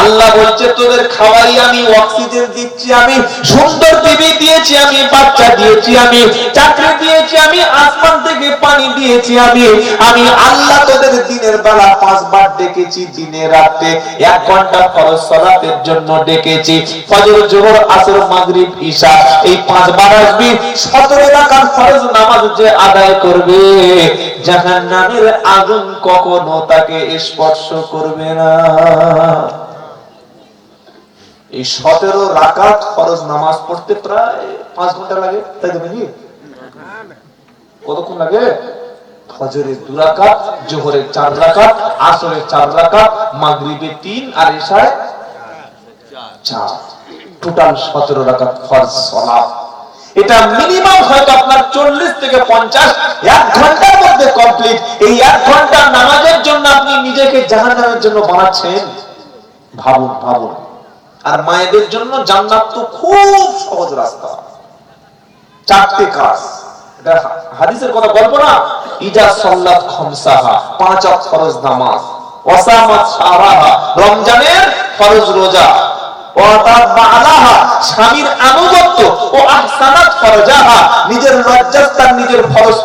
S1: আল্লাহ বলছে তোদের খাওয়াই আমি, অক্সিজেন দিচ্ছি আমি, সুন্দর বিবি দিয়েছি আমি, বাচ্চা দিয়েছি আমি, চাকরি দিয়েছি আমি, আসমান থেকে পানি দিয়েছি আমি। আমি আল্লাহ তোদের দিনের বেলা 5 বার ডেকেছি, দিনে রাতে 1 ঘন্টা ফরজ সালাতের জন্য ডেকেছি। ফজর, যোহর, আসর, মাগরিব, ঈশা এই 5 বার আসবি। 17 রাকাত ফরজ নামাজ যে আদায় করবে, জাহান্নামের আগুন কখনো তাকে স্পর্শ করবে না। এই 17 রাকাত ফরজ নামাজ পড়তে প্রায় 5 ঘন্টা লাগে, তাই তো নাকি? কতক্ষণ লাগে? ফজরে 2 রাকাত, যোহরে 4 রাকাত, আসরে 4 রাকাত, মাগরিবে 3 আর ইশায় 4, টোটাল 17 রাকাত ফরজ সালাত। এটা মিনিমাম হয়তো আপনার 40 থেকে 50 1 ঘন্টার মধ্যে কমপ্লিট। এই 1 ঘন্টা নামাজের জন্য আপনি নিজেকে জাহান্নামের জন্য বানাচ্ছেন। ভাবুন ভাবুন। আর মায়েদের জন্য জান্নাত তো খুব সহজ রাস্তা। 4টে কাজ, এটা হাদিসের কথা গল্প না। ইজা সাল্লাত খামসাহা, 5 ওয়াক্ত ফরজ নামাজ, ওয়াসামাত শাহরাহা, রমজানের ফরজ রোজা, ওয়াতাবা আলাহা, স্বামীর আনুগত্য, ও আহসানাত ফারজাহা, নিজের লজ্জাস্থান নিজের ফরজ